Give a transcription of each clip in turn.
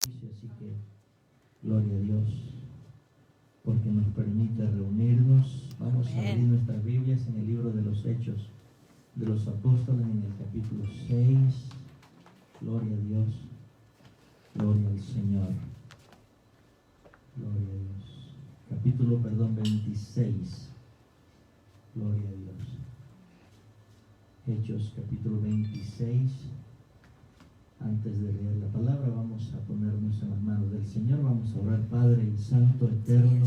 Así que gloria a Dios porque nos permite reunirnos. Vamos a abrir nuestras Biblias en el libro de los Hechos de los Apóstoles, en el capítulo 6. Gloria a Dios, gloria al Señor, gloria a Dios. Capítulo 26. Gloria a Dios. Hechos capítulo 26. Antes de leer la palabra, vamos a ponernos en las manos del Señor. Vamos a orar. Padre y Santo, eterno,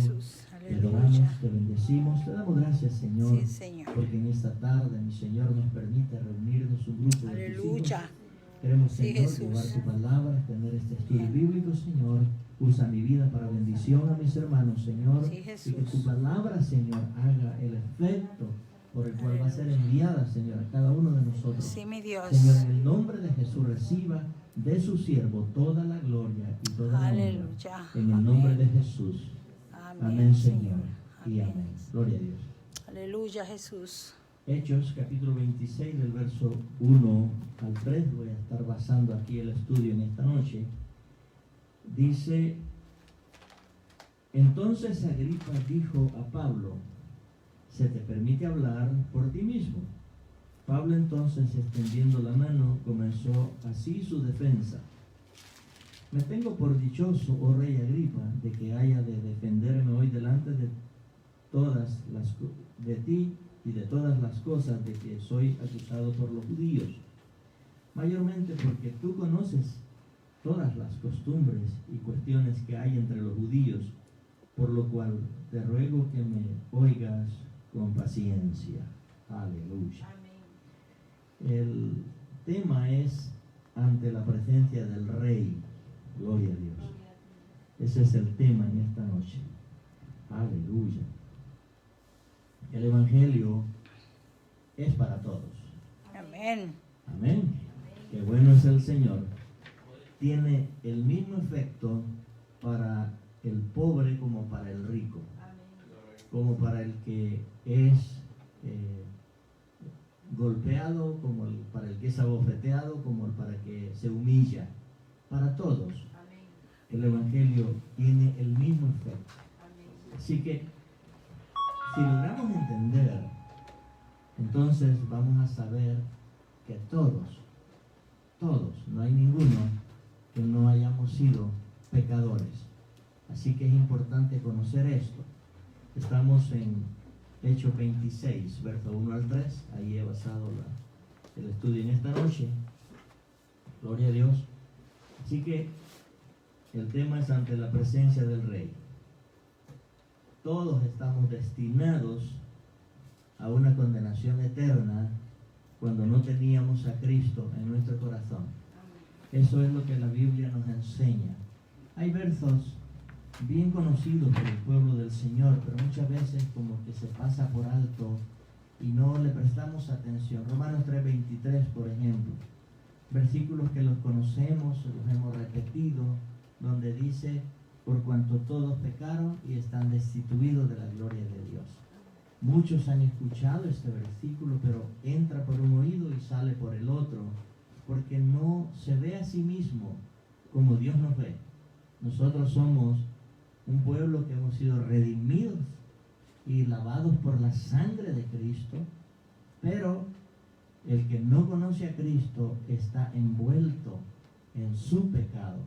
te adoramos, te bendecimos, te damos gracias, Señor, sí, Señor, porque en esta tarde, mi Señor, nos permite reunirnos un grupo de tus hijos. Queremos, sí, Señor, Jesús, llevar tu palabra, tener este estudio bíblico, Señor. Usa mi vida para bendición a mis hermanos, Señor, sí, y que tu palabra, Señor, haga el efecto por el cual va a ser enviada, Señor, a cada uno de nosotros. sí, mi Dios. Señor, en el nombre de Jesús, reciba de su siervo toda la gloria y toda la honra. En el nombre de Jesús. Amén, Señor. Y amén. Gloria a Dios. Aleluya, Jesús. Hechos, capítulo 26, del verso 1 al 3. Voy a estar basando aquí el estudio en esta noche. Dice: entonces Agripa dijo a Pablo: se te permite hablar por ti mismo. Pablo entonces, extendiendo la mano, comenzó así su defensa. Me tengo por dichoso, oh rey Agripa, de que haya de defenderme hoy delante de ti y de todas las cosas de que soy acusado por los judíos, mayormente porque tú conoces todas las costumbres y cuestiones que hay entre los judíos, por lo cual te ruego que me oigas con paciencia. Aleluya. Amén. El tema es ante la presencia del Rey. Gloria a Dios. Ese es el tema en esta noche. Aleluya. El Evangelio es para todos. Amén. Amén. Qué bueno es el Señor. Tiene el mismo efecto para el pobre como para el rico. Como para el que es golpeado, como para el que es abofeteado, como para el que se humilla. Para todos. El Evangelio tiene el mismo efecto. Así que, si logramos entender, entonces vamos a saber que todos, no hay ninguno que no hayamos sido pecadores. Así que es importante conocer esto. Estamos en Hechos 26, verso 1 al 3. Ahí he basado el estudio en esta noche. Gloria a Dios. Así que el tema es ante la presencia del Rey. Todos estamos destinados a una condenación eterna cuando no teníamos a Cristo en nuestro corazón. Eso es lo que la Biblia nos enseña. Hay versos bien conocidos por el pueblo del Señor, pero muchas veces como que se pasa por alto y no le prestamos atención. Romanos 3:23, por ejemplo, versículos que los conocemos, los hemos repetido, donde dice: por cuanto todos pecaron y están destituidos de la gloria de Dios. Muchos han escuchado este versículo, pero entra por un oído y sale por el otro, porque no se ve a sí mismo como Dios nos ve. Nosotros somos un pueblo que hemos sido redimidos y lavados por la sangre de Cristo, pero el que no conoce a Cristo está envuelto en su pecado.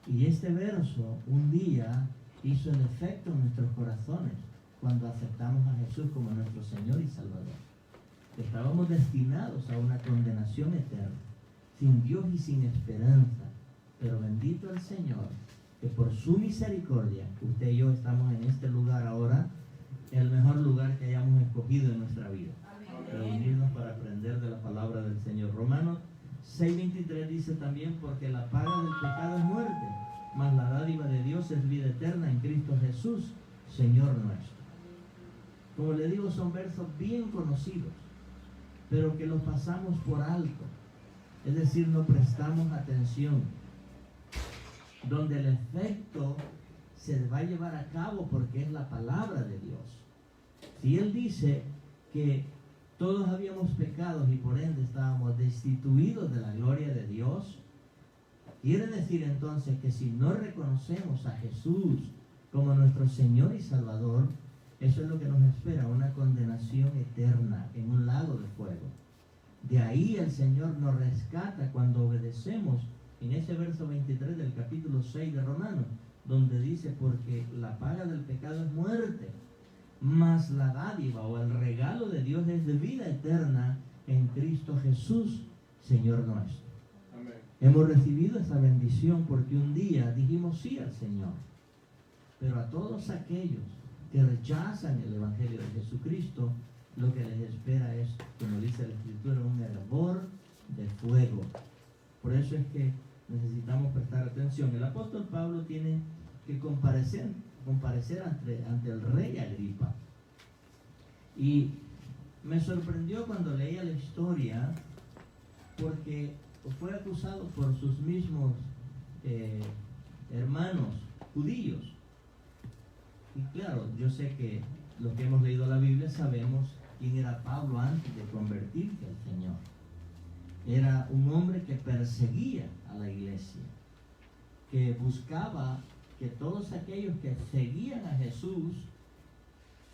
Y este verso un día hizo el efecto en nuestros corazones cuando aceptamos a Jesús como nuestro Señor y Salvador. Estábamos destinados a una condenación eterna, sin Dios y sin esperanza. Pero bendito el Señor, que por su misericordia, usted y yo estamos en este lugar ahora, el mejor lugar que hayamos escogido en nuestra vida. Reunirnos para aprender de la palabra del Señor. Romanos 6:23 dice también: porque la paga del pecado es muerte, mas la dádiva de Dios es vida eterna en Cristo Jesús, Señor nuestro. Como le digo, son versos bien conocidos, pero que los pasamos por alto. Es decir, no prestamos atención. Donde el efecto se va a llevar a cabo porque es la palabra de Dios. Si Él dice que todos habíamos pecado y por ende estábamos destituidos de la gloria de Dios, Quiere decir entonces que si no reconocemos a Jesús como nuestro Señor y Salvador, eso es lo que nos espera, una condenación eterna en un lago de fuego. De ahí el Señor nos rescata cuando obedecemos en ese verso 23 del capítulo 6 de Romanos, donde dice, porque la paga del pecado es muerte, mas la dádiva o el regalo de Dios es de vida eterna en Cristo Jesús, Señor nuestro. Amén. Hemos recibido esa bendición porque un día dijimos sí al Señor. Pero a todos aquellos que rechazan el Evangelio de Jesucristo, lo que les espera es, como dice la Escritura, un hervor de fuego. Por eso es que necesitamos prestar atención. El apóstol Pablo tiene que comparecer ante el rey Agripa. Y me sorprendió cuando leía la historia, porque fue acusado por sus mismos hermanos judíos. Y claro, yo sé que los que hemos leído la Biblia sabemos quién era Pablo antes de convertirse al Señor. Era un hombre que perseguía a la iglesia, que buscaba que todos aquellos que seguían a Jesús,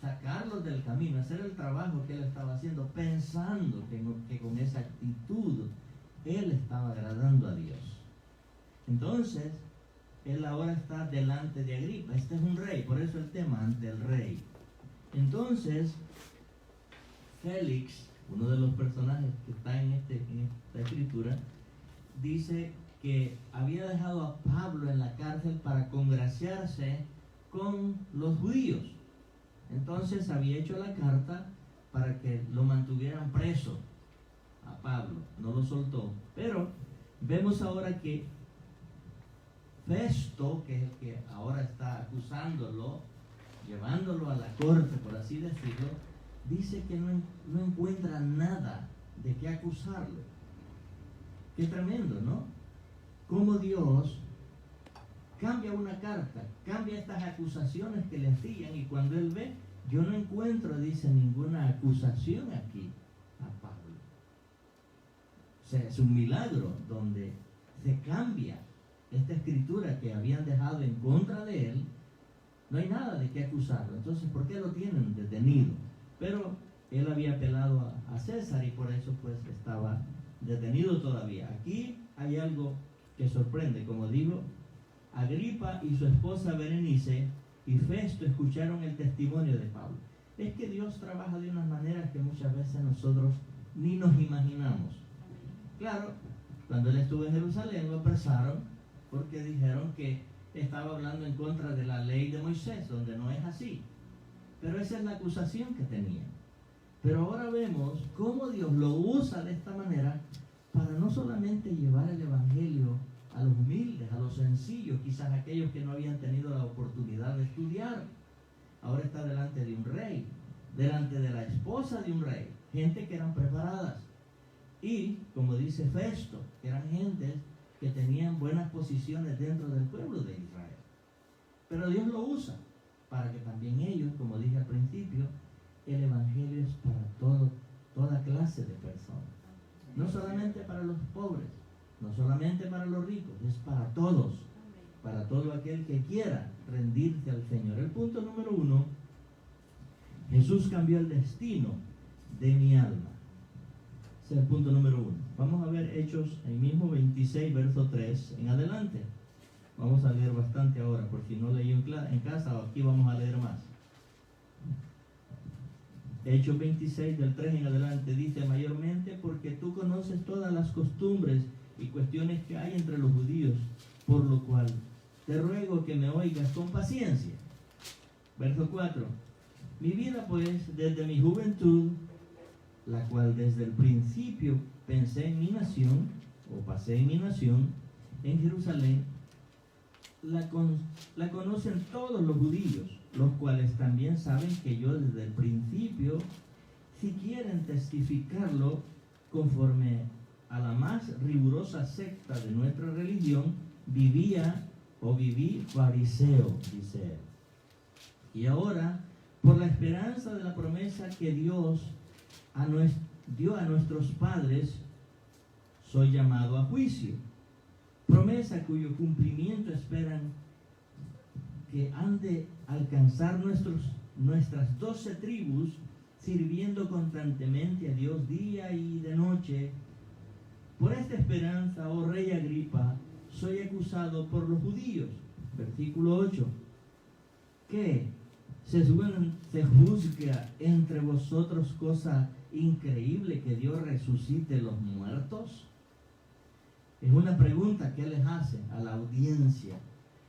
sacarlos del camino, hacer el trabajo que él estaba haciendo, pensando que con esa actitud él estaba agradando a Dios. Entonces, él ahora está delante de Agripa. Este es un rey, por eso el tema, ante el rey. Entonces, Félix, uno de los personajes que está en esta escritura, dice que había dejado a Pablo en la cárcel para congraciarse con los judíos. Entonces había hecho la carta para que lo mantuvieran preso a Pablo, no lo soltó. Pero vemos ahora que Festo, que es el que ahora está acusándolo, llevándolo a la corte, por así decirlo, dice que no encuentra nada de qué acusarlo. Qué tremendo, ¿no? Cómo Dios cambia una carta, cambia estas acusaciones que le hacían, y cuando él ve, yo no encuentro, dice, ninguna acusación aquí a Pablo. O sea, es un milagro donde se cambia esta escritura que habían dejado en contra de él. No hay nada de qué acusarlo. Entonces, ¿por qué lo tienen detenido? Pero él había apelado a César y por eso pues estaba detenido todavía. Aquí hay algo que sorprende. Como digo, Agripa y su esposa Berenice y Festo escucharon el testimonio de Pablo. Es que Dios trabaja de unas maneras que muchas veces nosotros ni nos imaginamos. Claro, cuando él estuvo en Jerusalén lo apresaron porque dijeron que estaba hablando en contra de la ley de Moisés, donde no es así. Pero esa es la acusación que tenían. Pero ahora vemos cómo Dios lo usa de esta manera para no solamente llevar el evangelio a los humildes, a los sencillos, quizás aquellos que no habían tenido la oportunidad de estudiar. Ahora está delante de un rey, delante de la esposa de un rey, gente que eran preparadas. Y, como dice Festo, que eran gentes que tenían buenas posiciones dentro del pueblo de Israel. Pero Dios lo usa para que también ellos, como dije al principio, el evangelio es para toda clase de personas. No solamente para los pobres, no solamente para los ricos, es para todos, para todo aquel que quiera rendirse al Señor. El punto número 1, Jesús cambió el destino de mi alma. Ese es el punto número 1. Vamos a ver Hechos, el mismo 26, verso 3 en adelante. Vamos a leer bastante ahora, por si no leí en casa, aquí vamos a leer más. Hechos 26, del 3 en adelante, dice: mayormente porque tú conoces todas las costumbres y cuestiones que hay entre los judíos, por lo cual te ruego que me oigas con paciencia. Verso 4. Mi vida pues desde mi juventud, la cual desde el principio pensé en mi nación, o pasé en mi nación, en Jerusalén, la conocen todos los judíos, los cuales también saben que yo desde el principio, si quieren testificarlo, conforme a la más rigurosa secta de nuestra religión, viví fariseo, dice él. Y ahora, por la esperanza de la promesa que Dios dio a nuestros padres, soy llamado a juicio. promesa cuyo cumplimiento esperan que han de alcanzar nuestras 12 tribus, sirviendo constantemente a Dios día y de noche. Por esta esperanza, oh rey Agripa, soy acusado por los judíos. Versículo 8. ¿Qué? ¿Se juzga entre vosotros cosa increíble que Dios resucite los muertos? Es una pregunta que él les hace a la audiencia.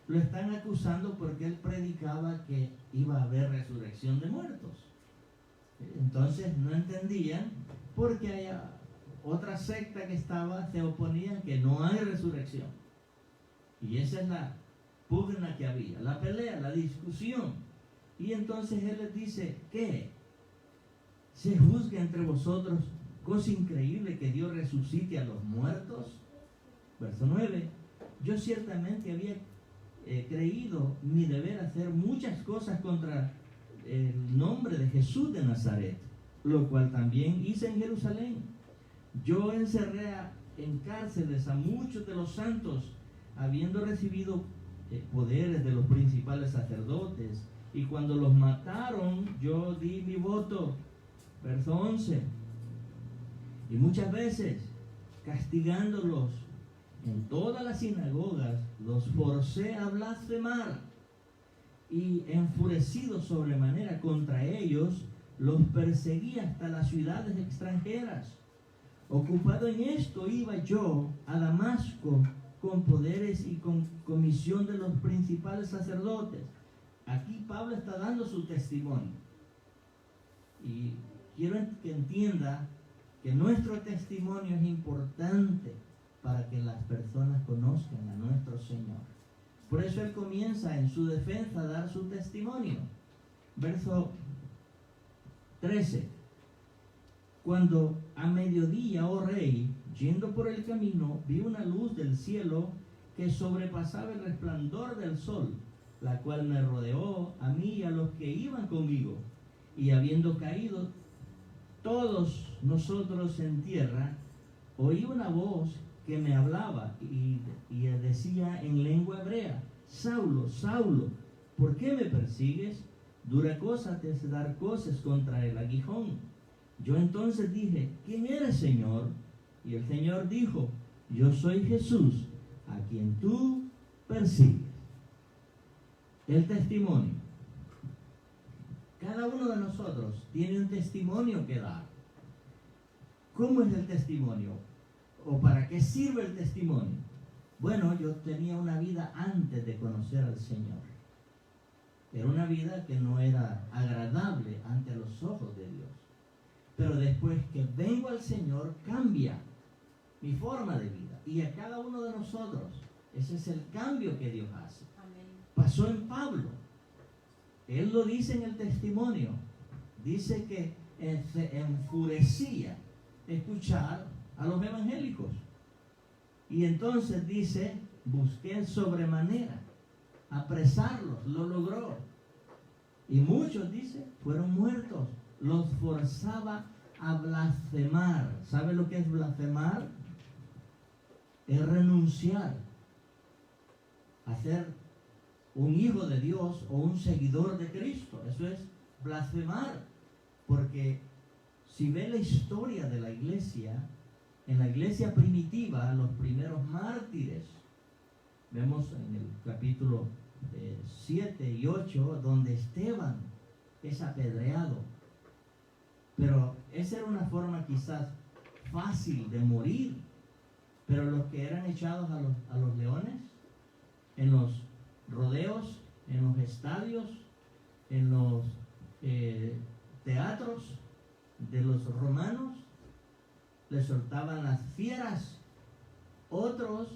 Lo están acusando porque él predicaba que iba a haber resurrección de muertos. Entonces no entendían, porque hay otra secta que se oponían que no hay resurrección. Y esa es la pugna que había, la pelea, la discusión. Y entonces él les dice, ¿qué? ¿Se juzga entre vosotros cosa increíble que Dios resucite a los muertos? Verso 9. Yo ciertamente había creído mi deber hacer muchas cosas contra el nombre de Jesús de Nazaret, lo cual también hice en Jerusalén. Yo encerré en cárceles a muchos de los santos, habiendo recibido poderes de los principales sacerdotes, y cuando los mataron, yo di mi voto. Verso 11. Y muchas veces, castigándolos en todas las sinagogas, los forcé a blasfemar, y enfurecido sobremanera contra ellos, los perseguí hasta las ciudades extranjeras. Ocupado en esto, iba yo a Damasco con poderes y con comisión de los principales sacerdotes. Aquí Pablo está dando su testimonio. Y quiero que entienda que nuestro testimonio es importante para que las personas conozcan a nuestro Señor. Por eso él comienza en su defensa a dar su testimonio. Verso 13. Cuando a mediodía, oh rey, yendo por el camino, vi una luz del cielo que sobrepasaba el resplandor del sol, la cual me rodeó a mí y a los que iban conmigo. Y habiendo caído todos nosotros en tierra, oí una voz que me hablaba y decía en lengua hebrea: Saulo, Saulo, ¿por qué me persigues? Dura cosa te es dar cosas contra el aguijón. Yo entonces dije: ¿quién eres, Señor? Y el Señor dijo: yo soy Jesús, a quien tú persigues. El testimonio. Cada uno de nosotros tiene un testimonio que dar. ¿Cómo es el testimonio? ¿O para qué sirve el testimonio? Bueno, yo tenía una vida antes de conocer al Señor. Era una vida que no era agradable ante los ojos de Dios. Pero después que vengo al Señor, cambia mi forma de vida. Y a cada uno de nosotros, ese es el cambio que Dios hace. Amén. Pasó en Pablo. Él lo dice en el testimonio. Dice que se enfurecía escuchar a los evangélicos. Y entonces dice: busqué sobremanera apresarlos, lo logró. Y muchos, dice, fueron muertos. Los forzaba a blasfemar. ¿Sabe lo que es blasfemar? Es renunciar a ser un hijo de Dios o un seguidor de Cristo. Eso es blasfemar. Porque si ve la historia de la iglesia, en la iglesia primitiva, los primeros mártires, vemos en el capítulo 7 y 8, donde Esteban es apedreado. Pero esa era una forma quizás fácil de morir. Pero los que eran echados a los leones, en los rodeos, en los estadios, en los teatros de los romanos, les soltaban las fieras. Otros,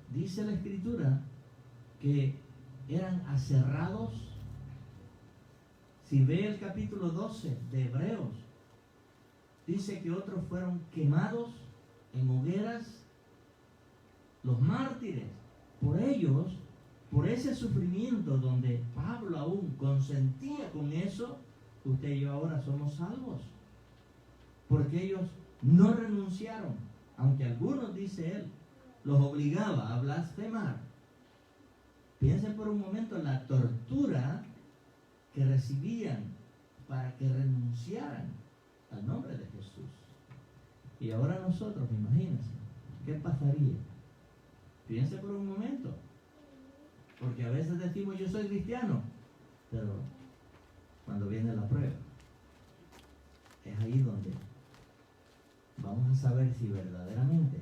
dice la Escritura, que eran aserrados. Si ve el capítulo 12 de Hebreos, dice que otros fueron quemados en hogueras. Los mártires, por ellos, por ese sufrimiento donde Pablo aún consentía con eso, usted y yo ahora somos salvos. Porque ellos no renunciaron, aunque algunos, dice él, los obligaba a blasfemar. Piensen por un momento en la tortura que recibían para que renunciaran al nombre de Jesús. Y ahora nosotros, imagínense, ¿qué pasaría? Piense por un momento, porque a veces decimos yo soy cristiano, pero cuando viene la prueba, es ahí donde vamos a saber si verdaderamente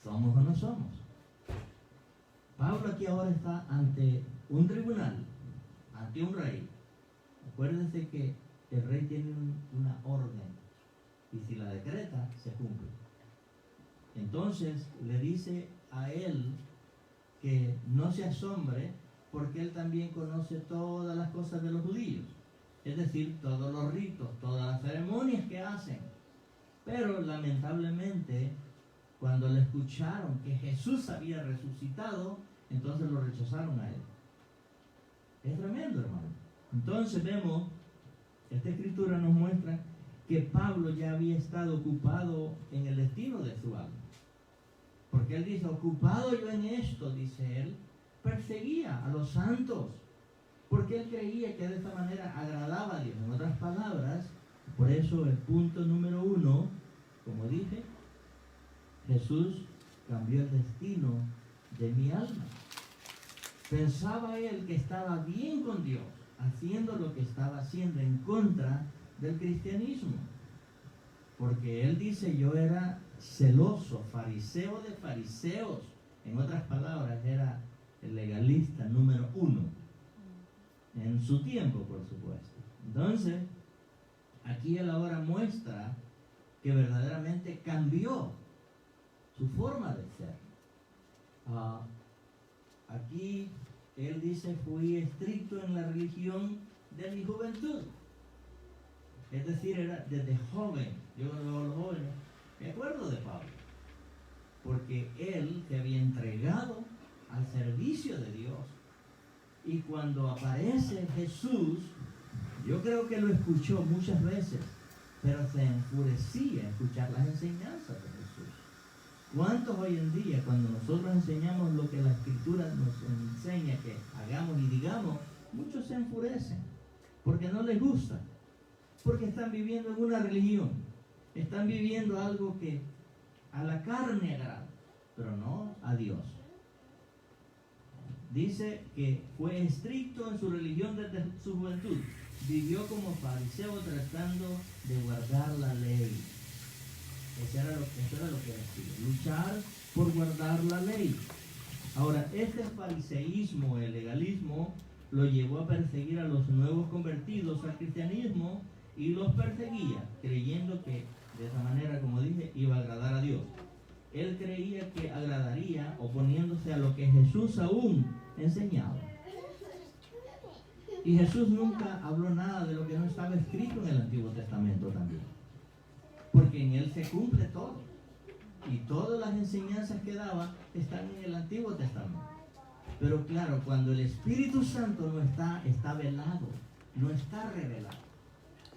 somos o no somos. Pablo aquí ahora está ante un tribunal, ante un rey. Acuérdense que el rey tiene una orden y si la decreta, se cumple. Entonces le dice a él que no se asombre porque él también conoce todas las cosas de los judíos, es decir, todos los ritos, todas las ceremonias que hacen. Pero lamentablemente, cuando le escucharon que Jesús había resucitado, entonces lo rechazaron a él. Es tremendo, hermano. Entonces vemos, esta escritura nos muestra que Pablo ya había estado ocupado en el destino de su alma. Porque él dice, ocupado yo en esto, dice él, perseguía a los santos. Porque él creía que de esta manera agradaba a Dios. En otras palabras, por eso el punto número 1, como dije, Jesús cambió el destino de mi alma. Pensaba él que estaba bien con Dios, haciendo lo que estaba haciendo en contra del cristianismo. Porque él dice, yo era celoso, fariseo de fariseos. En otras palabras, era el legalista número 1. En su tiempo, por supuesto. Entonces, aquí él ahora muestra que verdaderamente cambió su forma de ser. Aquí él dice, fui estricto en la religión de mi juventud. Es decir, era desde joven. Yo veo a los jóvenes, me acuerdo de Pablo, porque él se había entregado al servicio de Dios. Y cuando aparece Jesús, yo creo que lo escuchó muchas veces, pero se enfurecía a escuchar las enseñanzas de Jesús. ¿Cuántos hoy en día, cuando nosotros enseñamos lo que la Escritura nos enseña que hagamos y digamos, muchos se enfurecen porque no les gusta, porque están viviendo en una religión, están viviendo algo que a la carne agrada, pero no a Dios. Dice que fue estricto en su religión desde su juventud. Vivió como fariseo tratando de guardar la ley. Eso era lo que decía, luchar por guardar la ley. Ahora, este fariseísmo, el legalismo, lo llevó a perseguir a los nuevos convertidos al cristianismo y los perseguía, creyendo que de esa manera, como dije, iba a agradar a Dios. Él creía que agradaría oponiéndose a lo que Jesús aún enseñaba. Y Jesús nunca habló nada de lo que no estaba escrito en el Antiguo Testamento también. Porque en él se cumple todo. Y todas las enseñanzas que daba están en el Antiguo Testamento. Pero claro, cuando el Espíritu Santo no está velado, no está revelado.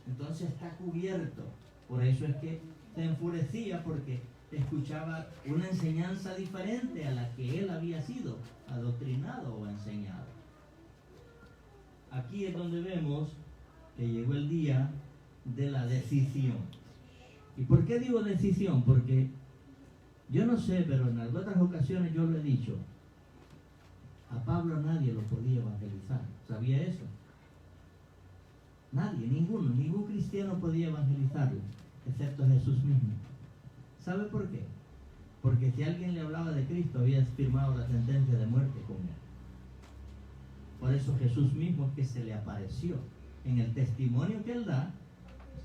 Entonces está cubierto. Por eso es que se enfurecía porque escuchaba una enseñanza diferente a la que él había sido adoctrinado o enseñado. Aquí es donde vemos que llegó el día de la decisión. ¿Y por qué digo decisión? Porque yo no sé, pero en otras ocasiones yo lo he dicho, a Pablo nadie lo podía evangelizar. ¿Sabía eso? Nadie, ningún cristiano podía evangelizarlo, excepto Jesús mismo. ¿Sabe por qué? Porque si alguien le hablaba de Cristo, había firmado la sentencia de muerte con él. Por eso Jesús mismo es que se le apareció. En el testimonio que él da,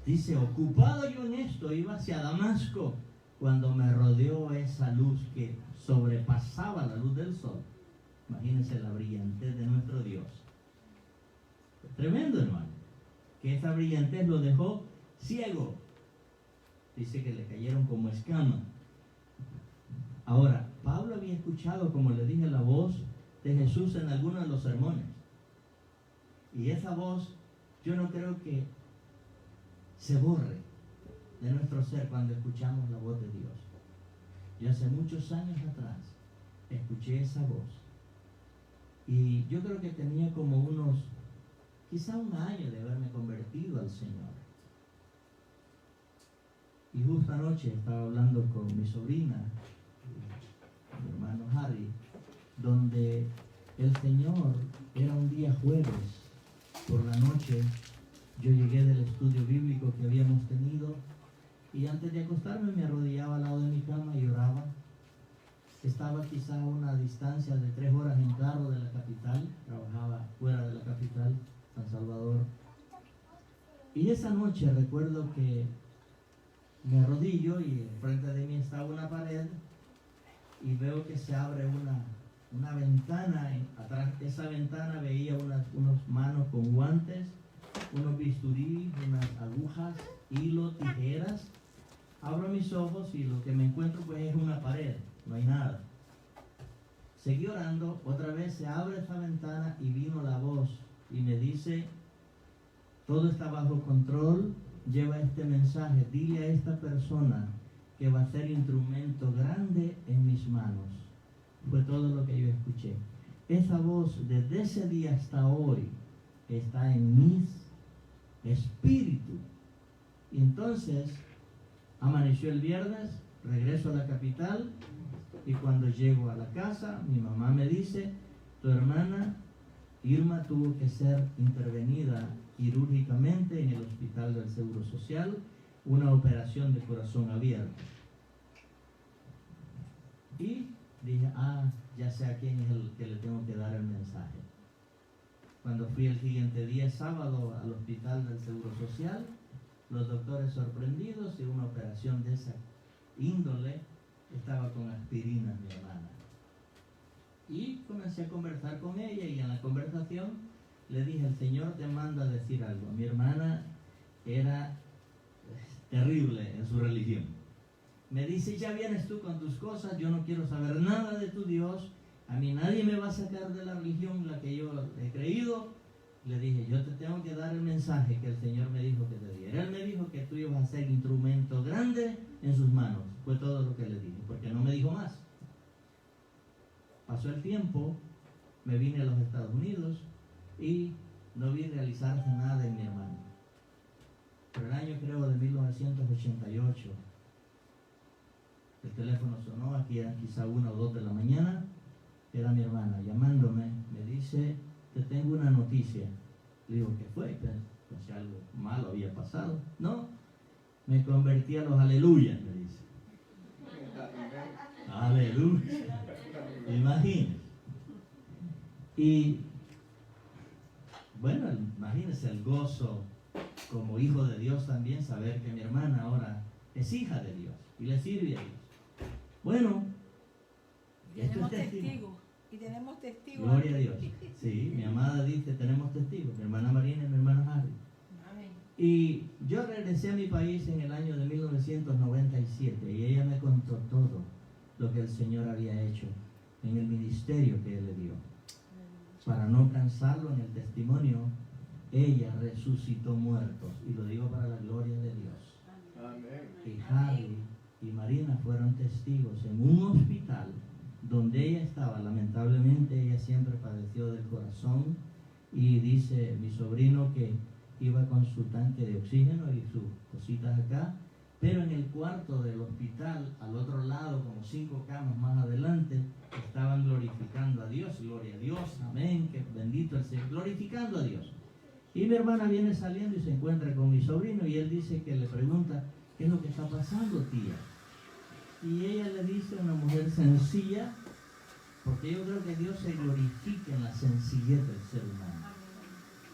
dice, ocupado yo en esto, iba hacia Damasco, cuando me rodeó esa luz que sobrepasaba la luz del sol. Imagínense la brillantez de nuestro Dios. Tremendo, hermano. Que esa brillantez lo dejó ciego. Dice que le cayeron como escamas. Ahora, Pablo había escuchado, como le dije, la voz de Jesús en algunos de los sermones. Y esa voz, yo no creo que se borre de nuestro ser cuando escuchamos la voz de Dios. Yo hace muchos años atrás escuché esa voz. Y yo creo que tenía como quizá un año de haberme convertido al Señor. Y justo anoche estaba hablando con mi sobrina, mi hermano Harry, donde el Señor, era un día jueves, por la noche, yo llegué del estudio bíblico que habíamos tenido y antes de acostarme me arrodillaba al lado de mi cama y oraba. Estaba quizá a una distancia de 3 horas en carro de la capital, trabajaba fuera de la capital, San Salvador. Y esa noche recuerdo que me arrodillo y enfrente de mí estaba una pared y veo que se abre una ventana. Atrás de esa ventana veía unas manos con guantes, unos bisturí, unas agujas, hilo, tijeras. Abro mis ojos y lo que me encuentro pues es una pared, no hay nada. Seguí orando, otra vez se abre esa ventana y vino la voz y me dice: todo está bajo control, lleva este mensaje, dile a esta persona que va a ser instrumento grande en mis manos. Fue todo lo que yo escuché. Esa voz desde ese día hasta hoy está en mis espíritu. Y entonces amaneció el viernes, regreso a la capital y cuando llego a la casa mi mamá me dice: tu hermana Irma tuvo que ser intervenida quirúrgicamente en el hospital del Seguro Social, una operación de corazón abierto. Y dije: ya sé a quién es el que le tengo que dar el mensaje. Cuando fui el siguiente día, sábado, al hospital del Seguro Social, los doctores sorprendidos, y una operación de esa índole, estaba con aspirina mi hermana. Y comencé a conversar con ella y en la conversación le dije: el Señor te manda a decir algo. Mi hermana era terrible en su religión. Me dice: ya vienes tú con tus cosas, yo no quiero saber nada de tu Dios, a mí nadie me va a sacar de la religión la que yo he creído. Le dije: yo te tengo que dar el mensaje que el Señor me dijo que te diera. Él me dijo que tú ibas a ser instrumento grande en sus manos. Fue todo lo que le dije, porque no me dijo más. Pasó el tiempo, me vine a los Estados Unidos y no vi realizarse nada en mi hermano. Pero el año, creo, de 1988, el teléfono sonó, aquí eran quizá 1 o 2 de la mañana, era mi hermana llamándome, me dice: te tengo una noticia. Le digo: ¿qué fue? Pues algo malo había pasado. No, me convertí a los aleluyas, me dice. Aleluya. Imagínense. Y bueno, imagínense el gozo como hijo de Dios también, saber que mi hermana ahora es hija de Dios y le sirve a Dios. Bueno, tenemos testigos. Y tenemos testigos. Gloria a Dios. Sí, mi amada dice: tenemos testigos, mi hermana Marina y mi hermano Harry. Amén. Y yo regresé a mi país en el año de 1997 y ella me contó todo lo que el Señor había hecho en el ministerio que Él le dio. Para no cansarlo en el testimonio, ella resucitó muertos, y lo digo para la gloria de Dios. Amén. Y Harry y Marina fueron testigos en un hospital donde ella estaba. Lamentablemente ella siempre padeció del corazón, y dice mi sobrino que iba con su tanque de oxígeno y sus cositas acá, pero en el cuarto del hospital, al otro lado, como 5 camas más adelante, estaban glorificando a Dios. Gloria a Dios, amén, que bendito el Señor, glorificando a Dios. Y mi hermana viene saliendo y se encuentra con mi sobrino, y él dice que le pregunta: ¿qué es lo que está pasando, tía? Y ella le dice, una mujer sencilla, porque yo creo que Dios se glorifica en la sencillez del ser humano.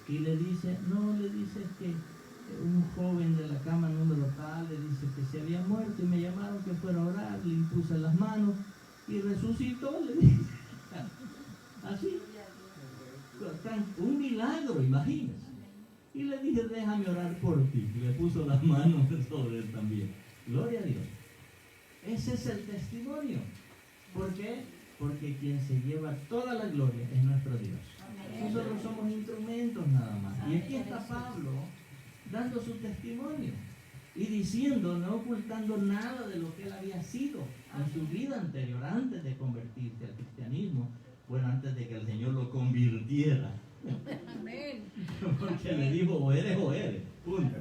Y le dice: no, le dice que un joven de la cama número tal, le dice que se había muerto y me llamaron que fuera a orar, le impuse las manos y resucitó, le dice. Así, un milagro, imagínense. Y le dije: déjame orar por ti. Y le puso las manos sobre él también. Gloria a Dios. Ese es el testimonio. ¿Por qué? Porque quien se lleva toda la gloria es nuestro Dios. Nosotros somos instrumentos nada más. Y aquí está Pablo dando su testimonio y diciendo, no ocultando nada de lo que él había sido en su vida anterior, antes de convertirse al cristianismo, bueno, antes de que el Señor lo convirtiera. Amén. Porque le dijo, o eres, punto.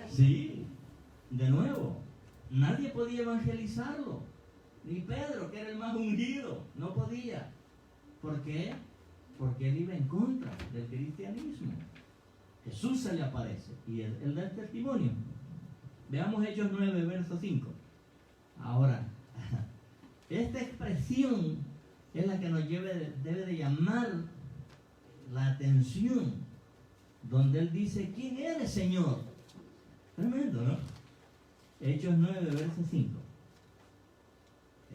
Sí, de nuevo, nadie podía evangelizarlo, ni Pedro, que era el más ungido, no podía. ¿Por qué? Porque él iba en contra del cristianismo. Jesús se le aparece y él da el testimonio. Veamos Hechos 9, verso 5. Ahora, esta expresión es la que nos debe de llamar la atención, donde él dice, ¿quién eres, Señor? Tremendo, ¿no? Hechos 9, verso 5.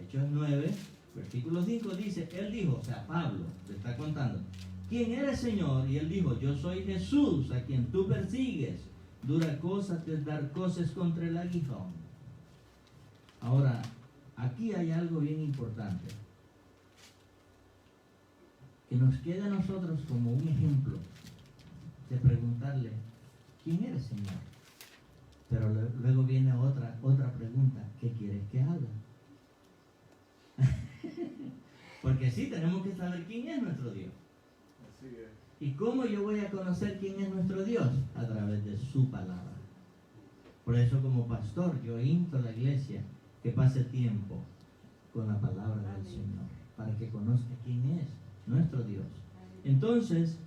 Hechos 9, versículo 5 dice, él dijo, o sea, Pablo le está contando, ¿quién eres, Señor? Y él dijo, yo soy Jesús, a quien tú persigues. Dura cosa te dar cosas contra el aguijón. Ahora, aquí hay algo bien importante, que nos queda a nosotros como un ejemplo de preguntarle, ¿quién eres, Señor? Pero luego viene otra pregunta, ¿qué quieres que haga? Porque sí, tenemos que saber quién es nuestro Dios. Así es. ¿Y cómo yo voy a conocer quién es nuestro Dios? A través de su palabra. Por eso, como pastor, yo insto a la iglesia que pase tiempo con la palabra del Señor, para que conozca quién es nuestro Dios. Entonces,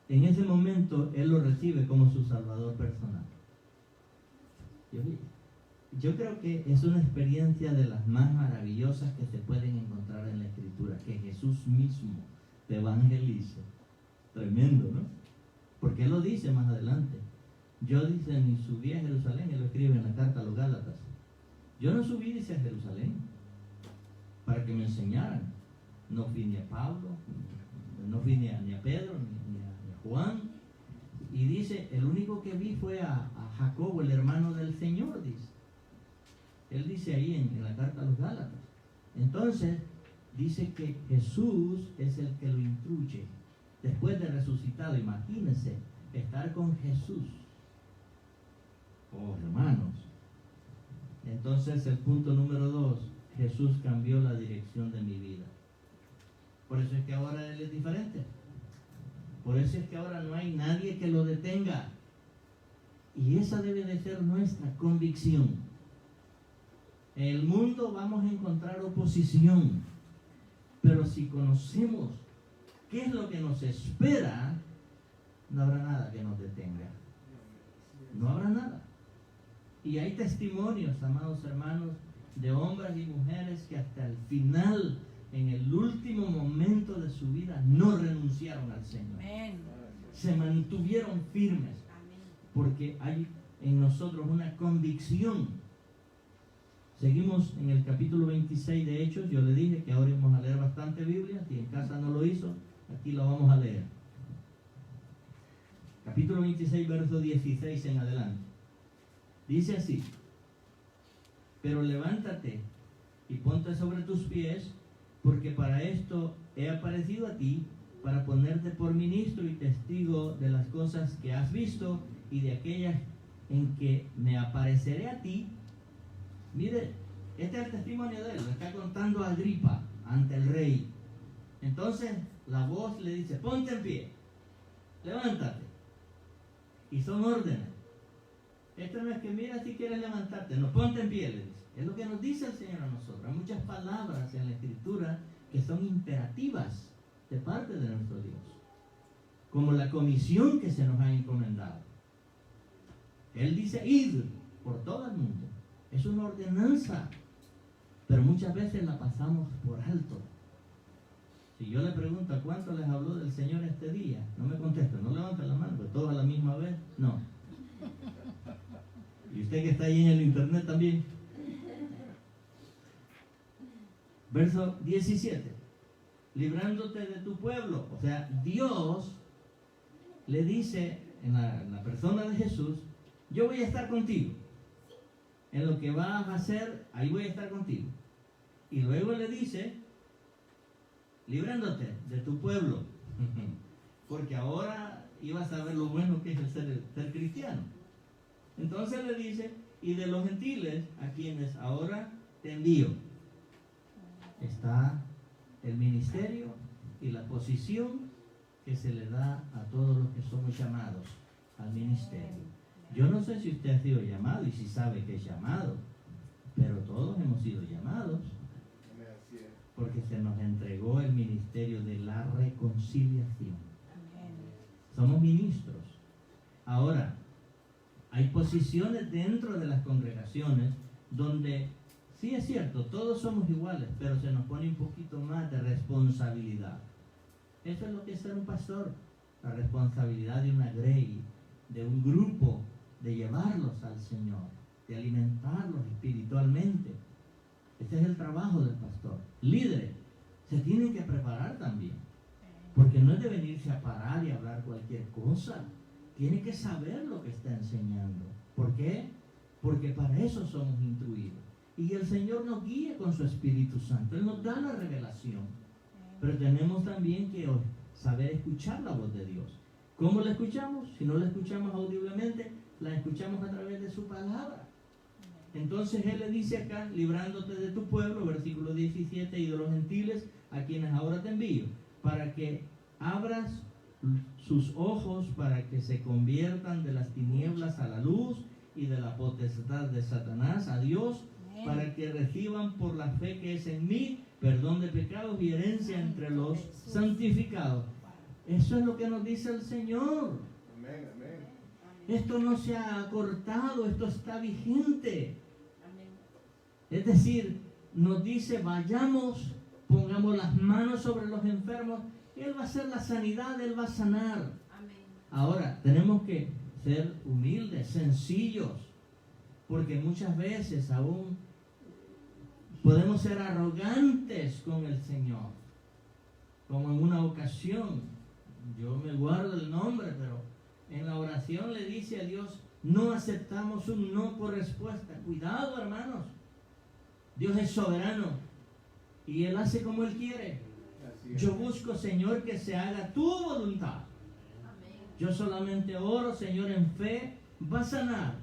en ese momento, él lo recibe como su Salvador personal. Yo creo que es una experiencia de las más maravillosas que se pueden encontrar en la Escritura, que Jesús mismo te evangelice. Tremendo, ¿no? Porque él lo dice más adelante. Yo, dice, ni subí a Jerusalén, él lo escribe en la carta a los Gálatas. Yo no subí, dice, a Jerusalén para que me enseñaran. No fui ni a Pablo, no fui ni a Pedro, ni a Juan. Y dice, el único que vi fue a Jacobo, el hermano del Señor, dice. Él dice ahí en la carta a los Gálatas. Entonces, dice que Jesús es el que lo instruye. Después de resucitado, imagínense, estar con Jesús. Oh, hermanos. Entonces, el punto número 2, Jesús cambió la dirección de mi vida. Por eso es que ahora Él es diferente. Por eso es que ahora no hay nadie que lo detenga. Y esa debe de ser nuestra convicción. En el mundo vamos a encontrar oposición, pero si conocemos qué es lo que nos espera, no habrá nada que nos detenga. No habrá nada. Y hay testimonios, amados hermanos, de hombres y mujeres que hasta el final, en el último momento de su vida, no renunciaron al Señor. Amén. Se mantuvieron firmes, porque hay en nosotros una convicción. Seguimos en el capítulo 26 de Hechos. Yo le dije que ahora íbamos a leer bastante Biblia. Si en casa no lo hizo, aquí lo vamos a leer. Capítulo 26, verso 16 en adelante. Dice así: pero levántate y ponte sobre tus pies, porque para esto he aparecido a ti, para ponerte por ministro y testigo de las cosas que has visto y de aquellas en que me apareceré a ti. Mire, este es el testimonio de él, lo está contando Agripa ante el rey. Entonces la voz le dice: ponte en pie, levántate. Y son órdenes. Esto no es que mira si quieres levantarte, no, ponte en pie, le dice. Es lo que nos dice el Señor a nosotros. Hay muchas palabras en la Escritura que son imperativas de parte de nuestro Dios, como la comisión que se nos ha encomendado. Él dice: id por todo el mundo. Es una ordenanza, pero muchas veces la pasamos por alto. Si yo le pregunto ¿a cuánto les habló del Señor este día? No me contesta, no levanten la mano, pues todos a la misma vez, no. Y usted que está ahí en el internet también. Verso 17: librándote de tu pueblo. O sea, Dios le dice en la persona de Jesús: yo voy a estar contigo. En lo que vas a hacer, ahí voy a estar contigo. Y luego le dice: librándote de tu pueblo. Porque ahora ibas a ver lo bueno que es el ser cristiano. Entonces le dice: y de los gentiles, a quienes ahora te envío. Está el ministerio y la posición que se le da a todos los que somos llamados al ministerio. Yo no sé si usted ha sido llamado y si sabe que es llamado, pero todos hemos sido llamados, porque se nos entregó el ministerio de la reconciliación. Somos ministros. Ahora, hay posiciones dentro de las congregaciones donde, sí es cierto, todos somos iguales, pero se nos pone un poquito más de responsabilidad. Eso es lo que es ser un pastor, la responsabilidad de una grey, de un grupo, de llevarlos al Señor, de alimentarlos espiritualmente. Este es el trabajo del pastor. Líderes se tienen que preparar también, porque no es de venirse a parar y hablar cualquier cosa. Tiene que saber lo que está enseñando. ¿Por qué? Porque para eso somos instruidos. Y el Señor nos guía con su Espíritu Santo. Él nos da la revelación. Pero tenemos también que saber escuchar la voz de Dios. ¿Cómo la escuchamos? Si no la escuchamos audiblemente, la escuchamos a través de su palabra. Entonces Él le dice acá, librándote de tu pueblo, versículo 17, y de los gentiles, a quienes ahora te envío, para que abras sus ojos, para que se conviertan de las tinieblas a la luz y de la potestad de Satanás a Dios, para que reciban por la fe que es en mí perdón de pecados y herencia entre los santificados. Eso es lo que nos dice el Señor. Amén, amén. Esto no se ha acortado, esto está vigente. Es decir, nos dice, vayamos, pongamos las manos sobre los enfermos, Él va a hacer la sanidad, Él va a sanar. Ahora, tenemos que ser humildes, sencillos, porque muchas veces aún podemos ser arrogantes con el Señor. Como en una ocasión, yo me guardo el nombre, pero en la oración le dice a Dios, no aceptamos un no por respuesta. Cuidado, hermanos. Dios es soberano y Él hace como Él quiere. Yo busco, Señor, que se haga tu voluntad. Yo solamente oro, Señor, en fe, va a sanar.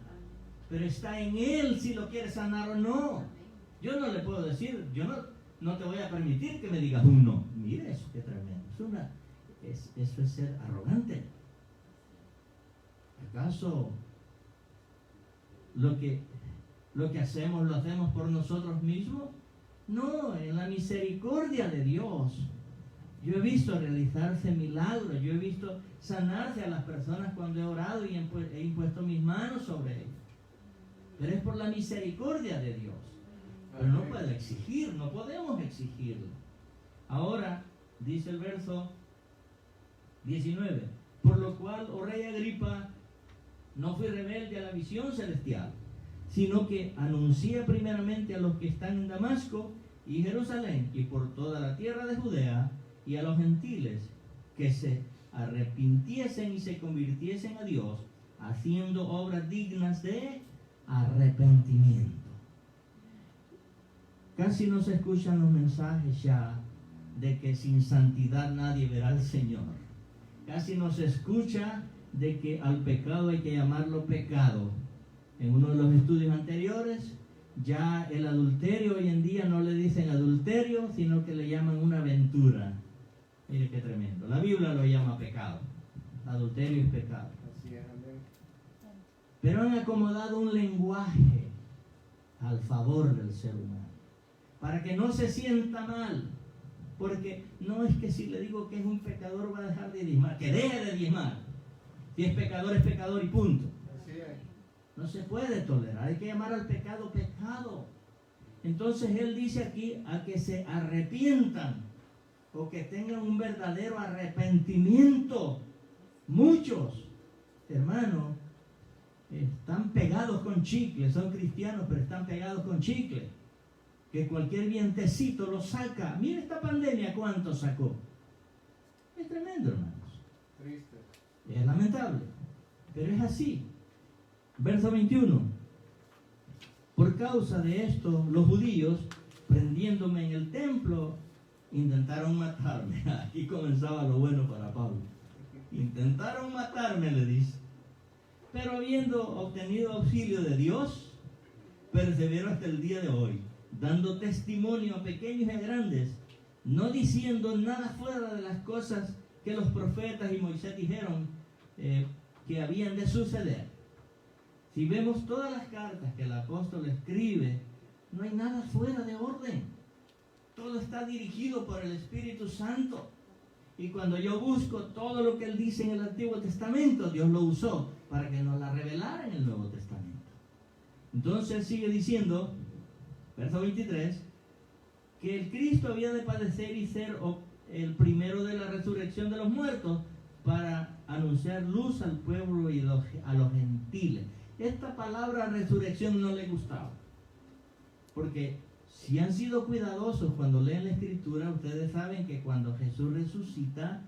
Pero está en Él si lo quiere sanar o no. Yo no le puedo decir, yo no te voy a permitir que me digas un no. Mire eso, qué tremendo. Eso es ser arrogante. ¿Acaso lo que hacemos lo hacemos por nosotros mismos? No, en la misericordia de Dios. Yo he visto realizarse milagros, yo he visto sanarse a las personas cuando he orado y he impuesto mis manos sobre ellos. Pero es por la misericordia de Dios. Pero no puedo exigir, no podemos exigirlo. Ahora, dice el verso 19, por lo cual, oh rey Agripa, no fui rebelde a la visión celestial, sino que anuncié primeramente a los que están en Damasco y Jerusalén y por toda la tierra de Judea y a los gentiles que se arrepintiesen y se convirtiesen a Dios, haciendo obras dignas de arrepentimiento. Casi no se escuchan los mensajes ya de que sin santidad nadie verá al Señor. Casi no se escucha de que al pecado hay que llamarlo pecado. En uno de los estudios anteriores, ya el adulterio hoy en día no le dicen adulterio, sino que le llaman una aventura. Mire qué tremendo. La Biblia lo llama pecado. Adulterio es pecado. Así es, amén. Pero han acomodado un lenguaje al favor del ser humano, para que no se sienta mal. Porque no es que si le digo que es un pecador va a dejar de diezmar, que deje de diezmar. Si es pecador y punto. Así es. No se puede tolerar, hay que llamar al pecado pecado. Entonces Él dice aquí a que se arrepientan o que tengan un verdadero arrepentimiento. Muchos, hermanos, están pegados con chicle, son cristianos pero están pegados con chicle, que cualquier vientecito lo saca. Mira esta pandemia cuánto sacó. Es tremendo, hermanos. Triste. Es lamentable, pero es así. Verso 21. Por causa de esto, los judíos, prendiéndome en el templo, intentaron matarme. Aquí comenzaba lo bueno para Pablo. Intentaron matarme, le dice. Pero habiendo obtenido auxilio de Dios, persevero hasta el día de hoy, dando testimonio a pequeños y a grandes, no diciendo nada fuera de las cosas que los profetas y Moisés dijeron que habían de suceder. Si vemos todas las cartas que el apóstol escribe, no hay nada fuera de orden. Todo está dirigido por el Espíritu Santo. Y cuando yo busco todo lo que él dice en el Antiguo Testamento, Dios lo usó para que nos la revelara en el Nuevo Testamento. Entonces sigue diciendo, verso 23, que el Cristo había de padecer y ser el primero de la resurrección de los muertos para anunciar luz al pueblo y a los gentiles. Esta palabra resurrección no le gustaba, porque si han sido cuidadosos cuando leen la Escritura, ustedes saben que cuando Jesús resucita,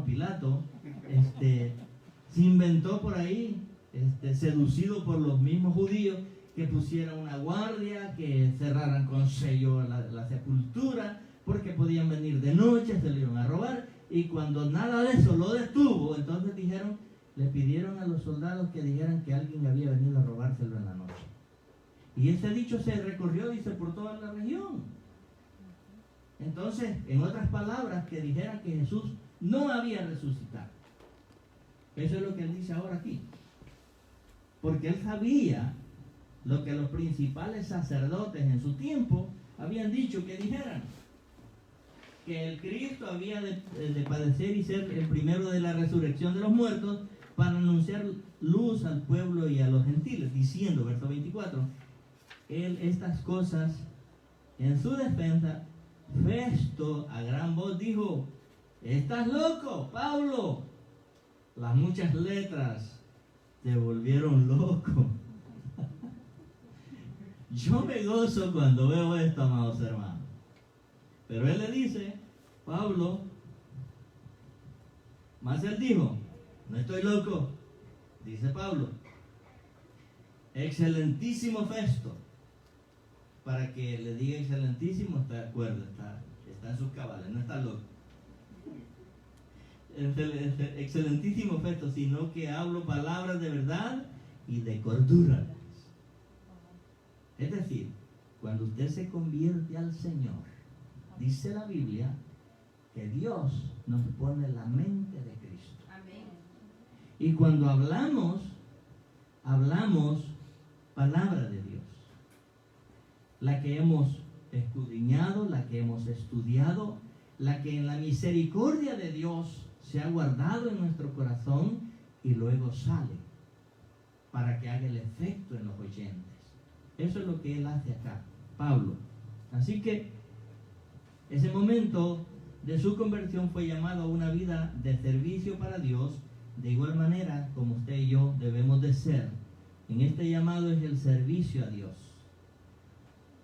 Pilato se inventó por ahí, seducido por los mismos judíos, que pusieran una guardia, que cerraran con sello la sepultura, porque podían venir de noche, se lo iban a robar, y cuando nada de eso lo detuvo, entonces le pidieron a los soldados que dijeran que alguien había venido a robárselo en la noche. Y ese dicho se recorrió, dice, por toda la región. Entonces, en otras palabras, que dijeran que Jesús no había resucitado. Eso es lo que él dice ahora aquí. Porque él sabía lo que los principales sacerdotes en su tiempo habían dicho que dijeran. Que el Cristo había de padecer y ser el primero de la resurrección de los muertos para anunciar luz al pueblo y a los gentiles, diciendo, verso 24, él estas cosas en su defensa, Festo a gran voz dijo, ¿estás loco, Pablo? Las muchas letras te volvieron loco. Yo me gozo cuando veo esto, amados hermanos. Pero él le dice, Pablo, más él dijo, no estoy loco, dice Pablo, excelentísimo Festo. Para que le diga excelentísimo, está de acuerdo, está en sus cabales, no está loco. Excelentísimo Festo, sino que hablo palabras de verdad y de cordura. Es decir, cuando usted se convierte al Señor, dice la Biblia que Dios nos pone la mente de Cristo. Amén. Y cuando hablamos palabra de Dios, la que hemos escudriñado, la que hemos estudiado, la que en la misericordia de Dios se ha guardado en nuestro corazón y luego sale para que haga el efecto en los oyentes. Eso es lo que él hace acá, Pablo. Así que ese momento de su conversión fue llamado a una vida de servicio para Dios, de igual manera como usted y yo debemos de ser. En este llamado es el servicio a Dios.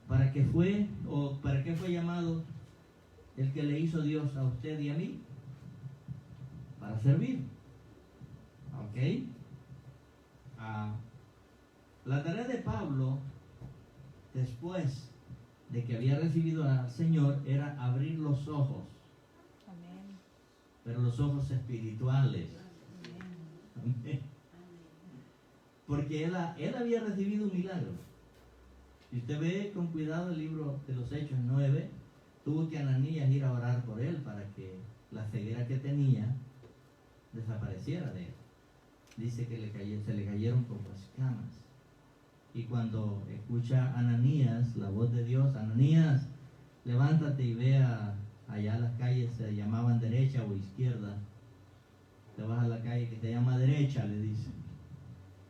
¿Para qué fue llamado el que le hizo Dios a usted y a mí? Para servir. ¿Ok? La tarea de Pablo, después de que había recibido al Señor, era abrir los ojos. Amén. Pero los ojos espirituales. Amén. Porque él había recibido un milagro. Si usted ve con cuidado el libro de los Hechos 9, tuvo que Ananías ir a orar por él para que la ceguera que tenía desapareciera de él. Dice que se le cayeron como escamas. Y cuando escucha Ananías la voz de Dios, Ananías, levántate y vea allá las calles, se llamaban derecha o izquierda. Te vas a la calle que se llama derecha, le dice.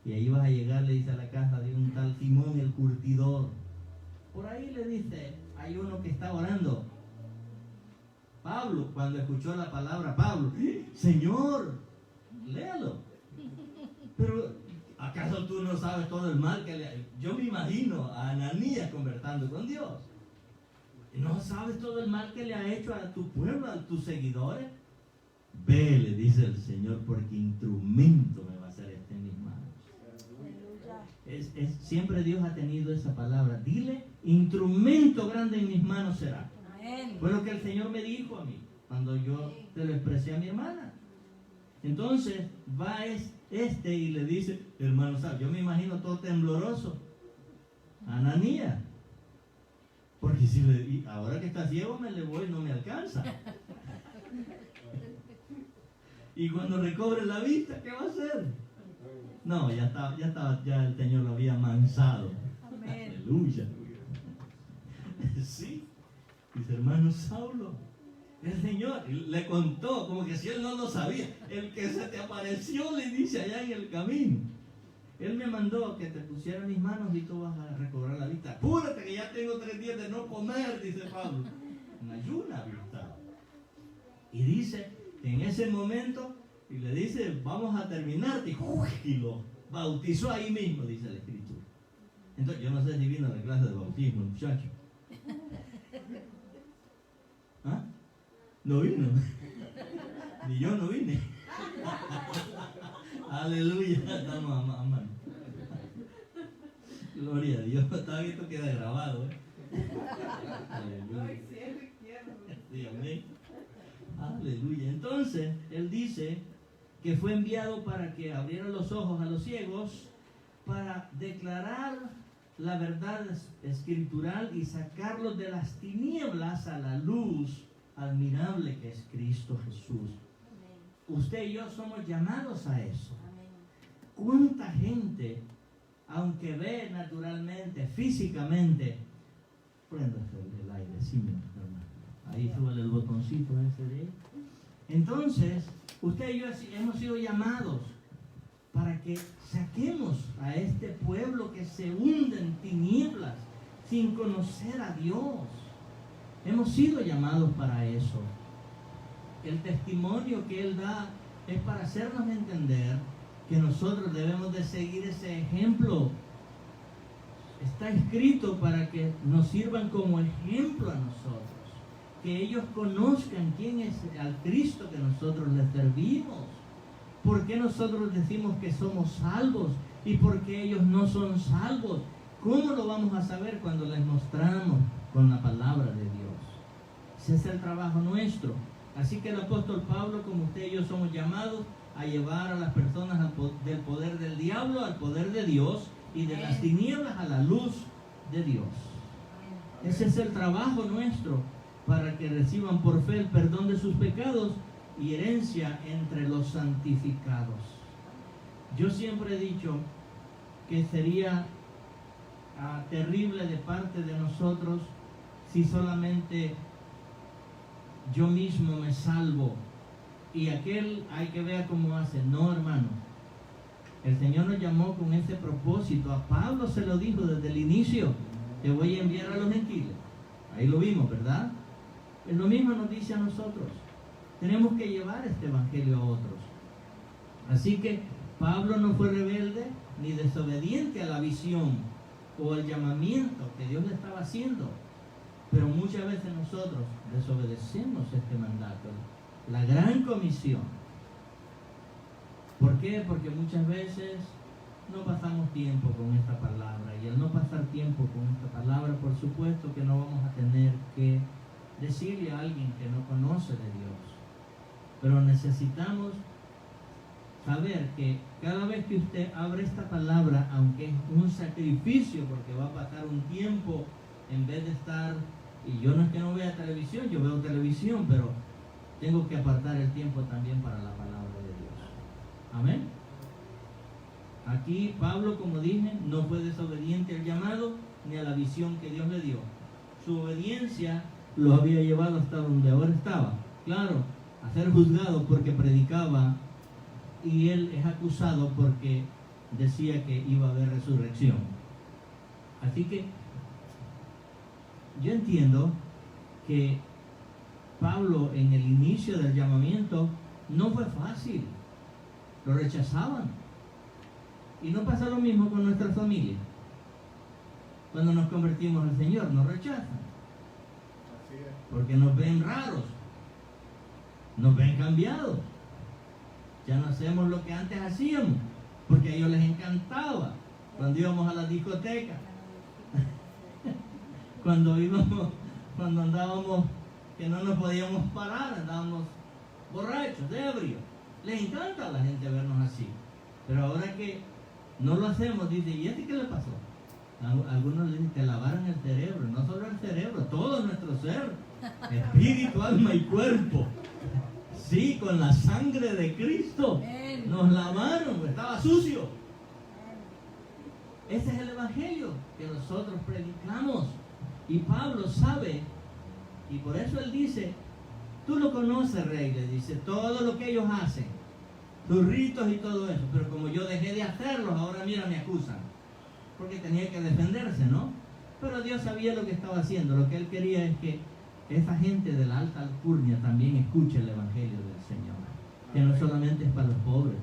Y ahí vas a llegar, le dice, a la casa de un tal Simón el curtidor. Por ahí le dice, hay uno que está orando. Pablo, cuando escuchó la palabra Pablo, Señor, léalo. Pero, ¿acaso tú no sabes todo el mal que le ha hecho? Yo me imagino a Ananías conversando con Dios. ¿No sabes todo el mal que le ha hecho a tu pueblo, a tus seguidores? Ve, le dice el Señor, porque instrumento me va a hacer este en mis manos. Siempre Dios ha tenido esa palabra. Dile, instrumento grande en mis manos será. Amén. Fue lo que el Señor me dijo a mí cuando yo te lo expresé a mi hermana. Entonces va y le dice, hermano, ¿sabe? Yo me imagino todo tembloroso. Ananías. Porque si ahora que está ciego me le voy, no me alcanza. Y cuando recobre la vista, ¿qué va a hacer? No, ya el Señor lo había amansado. Amén. Aleluya. Sí. Dice, hermano Saulo, el Señor le contó, como que si él no lo sabía, el que se te apareció, le dice allá en el camino. Él me mandó que te pusiera mis manos y tú vas a recobrar la vista. Apúrate que ya tengo 3 días de no comer, dice Pablo. En ayuna había estado. Y dice, en ese momento, y le dice, vamos a terminarte, y lo bautizó ahí mismo, dice la Escritura. Entonces, yo no sé si vino a la clase de bautismo, muchacho. ¿Ah? No vino. Ni yo no vine. Aleluya. Estamos amando. Gloria a Dios. Está bien, esto queda grabado. Aleluya. Sí, amén. Aleluya. Entonces, él dice que fue enviado para que abriera los ojos a los ciegos, para declarar la verdad escritural y sacarlos de las tinieblas a la luz admirable que es Cristo Jesús. Amén. Usted y yo somos llamados a eso. Amén. ¿Cuánta gente, aunque ve naturalmente, físicamente, prenda el aire, sí, mi hermano. Ahí súbale el botoncito ese de ahí. Entonces, usted y yo hemos sido llamados para que saquemos a este pueblo que se hunde en tinieblas sin conocer a Dios. Hemos sido llamados para eso. El testimonio que Él da es para hacernos entender que nosotros debemos de seguir ese ejemplo. Está escrito para que nos sirvan como ejemplo a nosotros, que ellos conozcan quién es al Cristo que nosotros les servimos. ¿Por qué nosotros decimos que somos salvos y por qué ellos no son salvos? ¿Cómo lo vamos a saber cuando les mostramos con la palabra de Dios? Ese es el trabajo nuestro. Así que el apóstol Pablo, como usted y yo, somos llamados a llevar a las personas del poder del diablo al poder de Dios y de las tinieblas a la luz de Dios. Ese es el trabajo nuestro, para que reciban por fe el perdón de sus pecados y herencia entre los santificados. Yo siempre he dicho que sería terrible de parte de nosotros si solamente yo mismo me salvo y aquel hay que ver cómo hace. No, hermano, el Señor nos llamó con ese propósito. A Pablo se lo dijo desde el inicio: te voy a enviar a los gentiles. Ahí lo vimos, ¿verdad? Es lo mismo nos dice a nosotros. Tenemos que llevar este evangelio a otros. Así que Pablo no fue rebelde ni desobediente a la visión o al llamamiento que Dios le estaba haciendo. Pero muchas veces nosotros desobedecemos este mandato, la gran comisión. ¿Por qué? Porque muchas veces no pasamos tiempo con esta palabra, y al no pasar tiempo con esta palabra, por supuesto que no vamos a tener que decirle a alguien que no conoce de Dios. Pero necesitamos saber que cada vez que usted abre esta palabra, aunque es un sacrificio, porque va a pasar un tiempo en vez de estar, y yo no es que no vea televisión, yo veo televisión, pero tengo que apartar el tiempo también para la palabra de Dios. Amén. Aquí Pablo, como dije, no fue desobediente al llamado ni a la visión que Dios le dio. Su obediencia lo había llevado hasta donde ahora estaba. Claro, a ser juzgado porque predicaba, y él es acusado porque decía que iba a haber resurrección. Así que yo entiendo que Pablo, en el inicio del llamamiento, no fue fácil. Lo rechazaban. Y no pasa lo mismo con nuestra familia. Cuando nos convertimos al Señor, nos rechazan. Porque nos ven raros, nos ven cambiados. Ya no hacemos lo que antes hacíamos, porque a ellos les encantaba. Cuando íbamos a la discoteca, cuando andábamos, que no nos podíamos parar, andábamos borrachos, ebrios. Les encanta a la gente vernos así. Pero ahora que no lo hacemos, dice, ¿y a ti qué le pasó? Algunos le dicen, te lavaron el cerebro, no solo el cerebro, todo nuestro ser, espíritu, alma y cuerpo. Sí, con la sangre de Cristo nos lavaron, estaba sucio. Ese es el evangelio que nosotros predicamos. Y Pablo sabe, y por eso él dice, tú lo conoces, Rey, le dice, todo lo que ellos hacen, sus ritos y todo eso, pero como yo dejé de hacerlos, ahora mira, me acusan. Porque tenía que defenderse, ¿no? Pero Dios sabía lo que estaba haciendo. Lo que él quería es que esa gente de la alta alcurnia también escuche el evangelio del Señor. Que no solamente es para los pobres,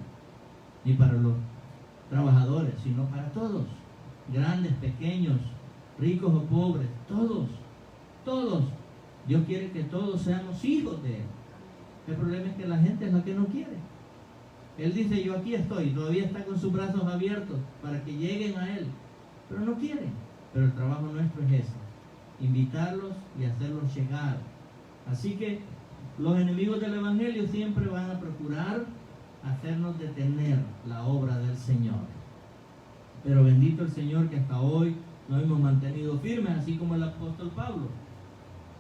ni para los trabajadores, sino para todos. Grandes, pequeños, ricos o pobres, todos. Todos. Dios quiere que todos seamos hijos de Él. El problema es que la gente es la que no quiere. Él dice, yo aquí estoy, todavía está con sus brazos abiertos para que lleguen a Él, pero no quieren. Pero el trabajo nuestro es ese, invitarlos y hacerlos llegar. Así que los enemigos del Evangelio siempre van a procurar hacernos detener la obra del Señor. Pero bendito el Señor que hasta hoy nos hemos mantenido firmes, así como el apóstol Pablo.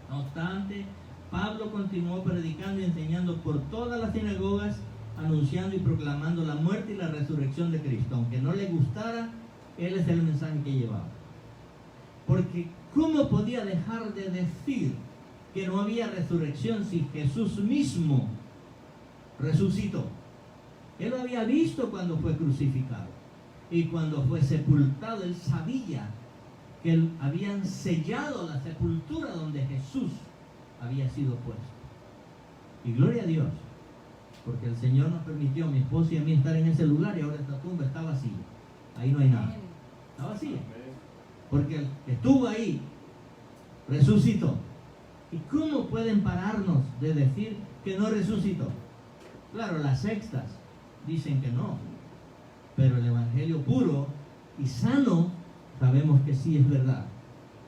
No obstante, Pablo continuó predicando y enseñando por todas las sinagogas, anunciando y proclamando la muerte y la resurrección de Cristo. Aunque no le gustara, él es el mensaje que llevaba. Porque ¿cómo podía dejar de decir que no había resurrección si Jesús mismo resucitó? Él lo había visto cuando fue crucificado. Y cuando fue sepultado, él sabía que habían sellado la sepultura donde Jesús había sido puesto. Y gloria a Dios, porque el Señor nos permitió a mi esposo y a mí estar en ese lugar y ahora esta tumba está vacía. Ahí no hay nada. Está vacía. Porque el que estuvo ahí resucitó. ¿Y cómo pueden pararnos de decir que no resucitó? Claro, las sextas dicen que no. Pero el evangelio puro y sano sabemos que sí es verdad.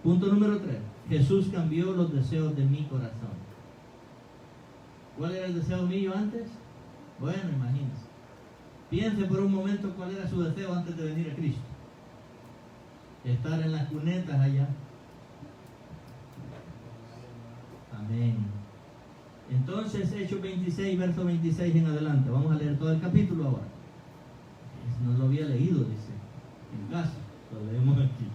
Punto número 3. Jesús cambió los deseos de mi corazón. ¿Cuál era el deseo mío antes? Bueno, imagínense. Piense por un momento cuál era su deseo antes de venir a Cristo. Estar en las cunetas allá. Amén. Entonces, Hechos 26, verso 26 en adelante. Vamos a leer todo el capítulo ahora. No lo había leído, dice, en casa. Lo leemos aquí.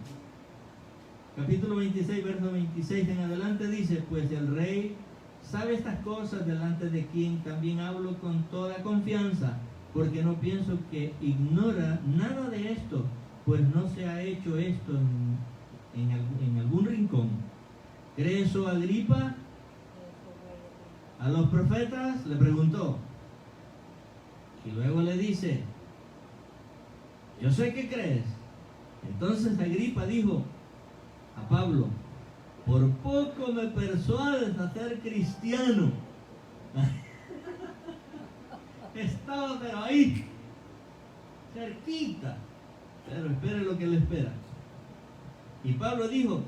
Capítulo 26, verso 26 en adelante dice, pues el rey sabe estas cosas, delante de quien también hablo con toda confianza, porque no pienso que ignora nada de esto, pues no se ha hecho esto en algún rincón. ¿Crees, oh Agripa? A los profetas le preguntó, y luego le dice, yo sé que crees. Entonces Agripa dijo a Pablo, por poco me persuades a ser cristiano. Estaba pero ahí, cerquita, pero espere lo que le espera. Y Pablo dijo,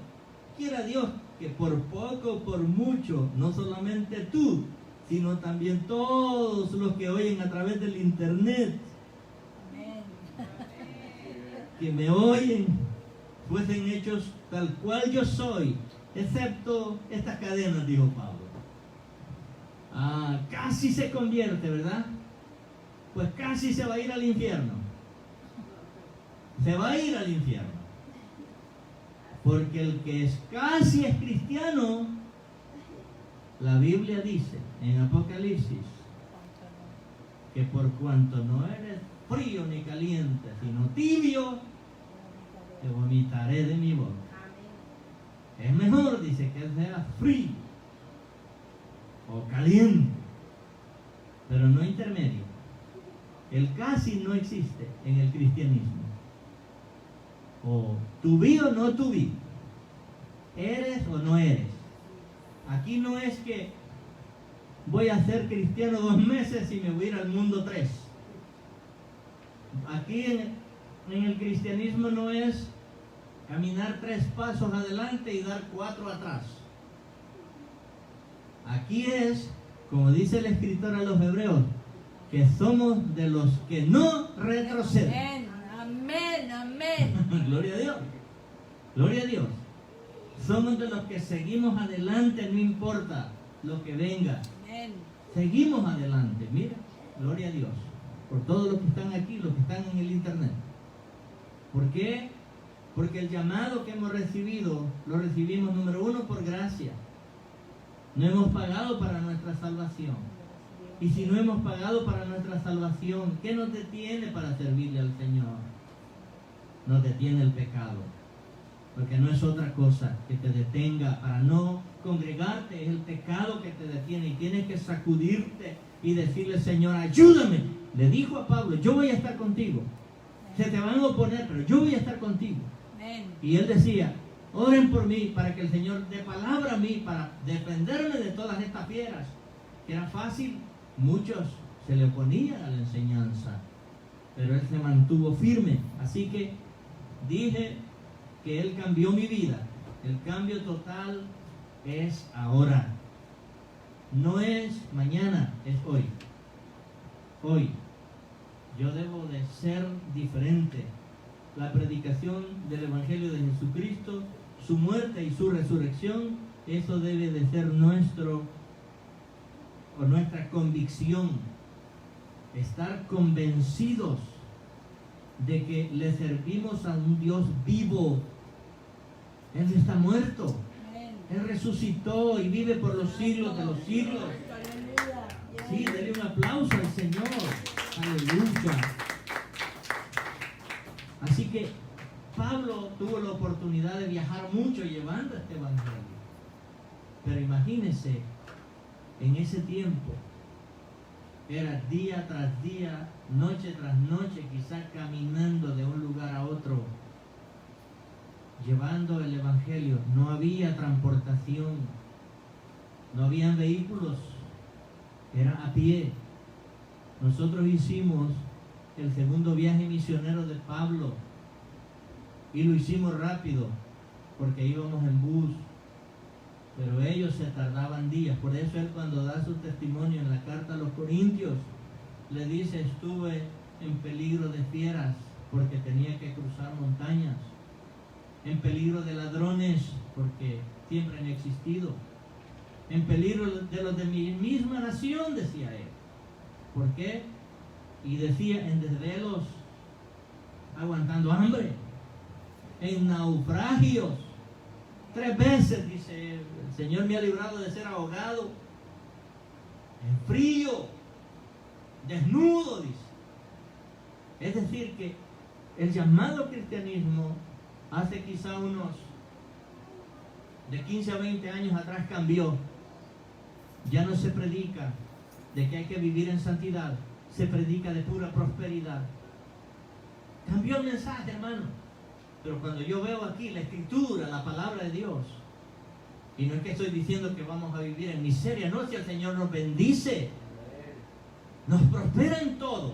quiera Dios que por poco o por mucho, no solamente tú, sino también todos los que oyen a través del internet, que me oyen, fuesen hechos tal cual yo soy, excepto estas cadenas, dijo Pablo. Casi se convierte, ¿verdad? Pues casi se va a ir al infierno. Se va a ir al infierno. Porque el que es casi es cristiano, la Biblia dice en Apocalipsis, que por cuanto no eres frío ni caliente, sino tibio, te vomitaré de mi boca. Es mejor, dice, que sea frío o caliente, pero no intermedio. El casi no existe en el cristianismo. O tu vi o no tu vi. Eres o no eres. Aquí no es que voy a ser cristiano 2 meses y me voy a ir al mundo 3. Aquí en el cristianismo no es caminar 3 pasos adelante y dar 4 atrás. Aquí es, como dice el escritor a los Hebreos, que somos de los que no retroceden. Amén, amén. Gloria a Dios. Gloria a Dios. Somos de los que seguimos adelante, no importa lo que venga. Amén. Seguimos adelante. Mira, gloria a Dios. Por todos los que están aquí, los que están en el internet. ¿Por qué? Porque el llamado que hemos recibido, lo recibimos, número uno, por gracia. No hemos pagado para nuestra salvación. Y si no hemos pagado para nuestra salvación, ¿qué nos detiene para servirle al Señor? Nos detiene el pecado. Porque no es otra cosa que te detenga para no congregarte, es el pecado que te detiene y tienes que sacudirte y decirle: Señor, ayúdame. Le dijo a Pablo: yo voy a estar contigo. Se te van a oponer, pero yo voy a estar contigo. Y él decía: oren por mí para que el Señor dé palabra a mí para defenderme de todas estas fieras. Que era fácil, muchos se le oponían a la enseñanza, pero él se mantuvo firme. Así que dije que él cambió mi vida. El cambio total es ahora. No es mañana, es hoy. Hoy. Yo debo de ser diferente. La predicación del Evangelio de Jesucristo, su muerte y su resurrección, eso debe de ser nuestra convicción. Estar convencidos de que le servimos a un Dios vivo. Él está muerto. Él resucitó y vive por los siglos de los siglos. Sí, denle un aplauso al Señor. Aleluya. Así que Pablo tuvo la oportunidad de viajar mucho llevando este evangelio. Pero imagínense, en ese tiempo era día tras día, noche tras noche, quizás caminando de un lugar a otro, llevando el evangelio. No había transportación, no habían vehículos, era a pie. Nosotros hicimos el segundo viaje misionero de Pablo y lo hicimos rápido porque íbamos en bus, pero ellos se tardaban días. Por eso él, cuando da su testimonio en la carta a los Corintios, le dice: estuve en peligro de fieras porque tenía que cruzar montañas, en peligro de ladrones porque siempre han existido, en peligro de los de mi misma nación, decía él. ¿Por qué? Y decía: en desvelos, aguantando hambre, en naufragios. 3 veces, dice: el Señor me ha librado de ser ahogado, en frío, desnudo, dice. Es decir, que el llamado cristianismo hace quizá unos de 15 a 20 años atrás cambió. Ya no se predica de que hay que vivir en santidad, se predica de pura prosperidad. Cambió el mensaje, hermano. Pero cuando yo veo aquí la escritura, la palabra de Dios, y no es que estoy diciendo que vamos a vivir en miseria, no, si el Señor nos bendice, nos prospera en todo,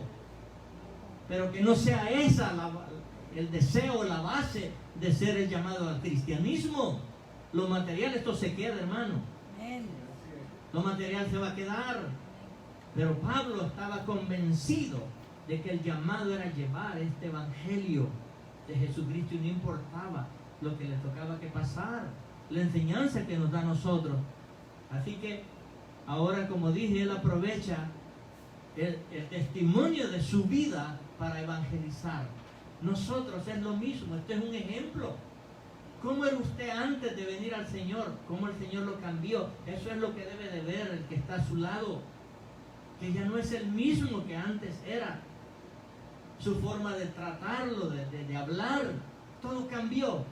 pero que no sea esa el deseo, la base de ser el llamado al cristianismo. Lo material, esto se queda, hermano. Lo material se va a quedar. Pero Pablo estaba convencido de que el llamado era llevar este evangelio de Jesucristo, y no importaba lo que le tocaba que pasar, la enseñanza que nos da a nosotros. Así que ahora, como dije, él aprovecha el testimonio de su vida para evangelizar. Nosotros es lo mismo. Este es un ejemplo. ¿Cómo era usted antes de venir al Señor? ¿Cómo el Señor lo cambió? Eso es lo que debe de ver el que está a su lado, que ya no es el mismo que antes era. Su forma de tratarlo, de hablar, todo cambió.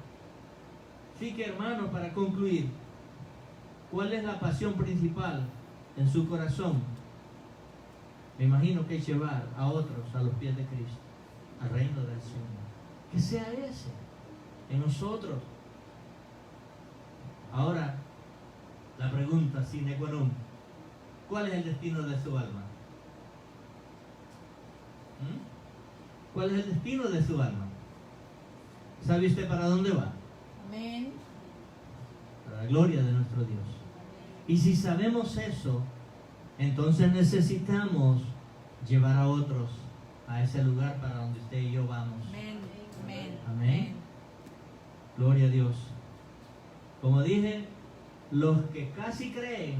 Así que, hermanos, para concluir, ¿cuál es la pasión principal en su corazón? Me imagino que es llevar a otros a los pies de Cristo, al reino del Señor. Que sea ese en nosotros. Ahora, la pregunta sine qua non: ¿cuál es el destino de su alma? ¿Cuál es el destino de su alma? ¿Sabe usted para dónde va? Amén. Para la gloria de nuestro Dios. Y si sabemos eso, entonces necesitamos llevar a otros a ese lugar para donde usted y yo vamos. Amén. Amén. Amén. Gloria a Dios. Como dije, los que casi creen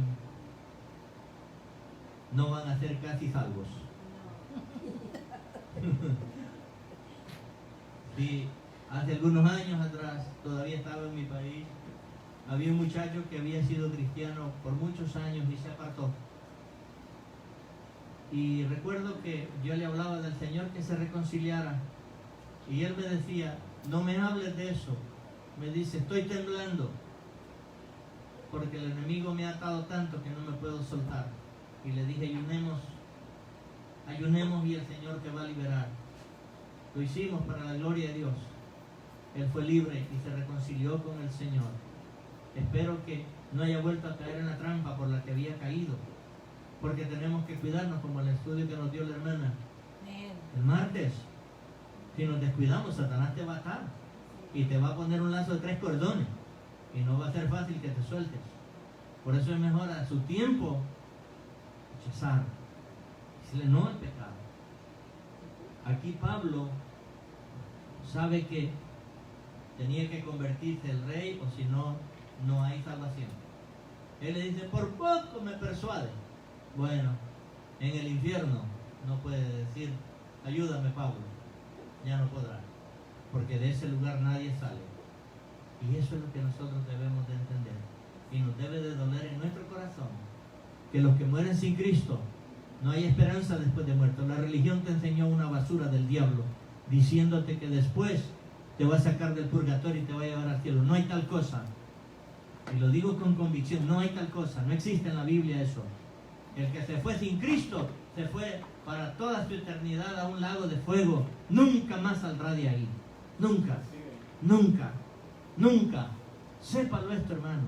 no van a ser casi salvos. Sí, hace algunos años atrás, todavía estaba en mi país, había un muchacho que había sido cristiano por muchos años y se apartó. Y recuerdo que yo le hablaba del Señor que se reconciliara. Y él me decía, no me hables de eso. Me dice, estoy temblando. Porque el enemigo me ha atado tanto que no me puedo soltar. Y le dije, ayunemos y el Señor te va a liberar. Lo hicimos para la gloria de Dios. Él fue libre y se reconcilió con el Señor. Espero que no haya vuelto a caer en la trampa por la que había caído. Porque tenemos que cuidarnos, como el estudio que nos dio la hermana el martes. Si nos descuidamos, Satanás te va a atar y te va a poner un lazo de 3 cordones y no va a ser fácil que te sueltes. Por eso es mejor a su tiempo rechazar, decirle no al pecado. Aquí Pablo sabe que tenía que convertirse el rey, o si no, no hay salvación. Él le dice, por poco me persuade. Bueno, en el infierno no puede decir, ayúdame Pablo, ya no podrá, porque de ese lugar nadie sale. Y eso es lo que nosotros debemos de entender, y nos debe de doler en nuestro corazón, que los que mueren sin Cristo, no hay esperanza después de muerto. La religión te enseñó una basura del diablo, diciéndote que después te va a sacar del purgatorio y te va a llevar al cielo. No hay tal cosa, y lo digo con convicción, no hay tal cosa, no existe en la Biblia eso. El que se fue sin Cristo, se fue para toda su eternidad a un lago de fuego. Nunca más saldrá de ahí. Nunca, nunca, nunca. Sépalo esto, hermano.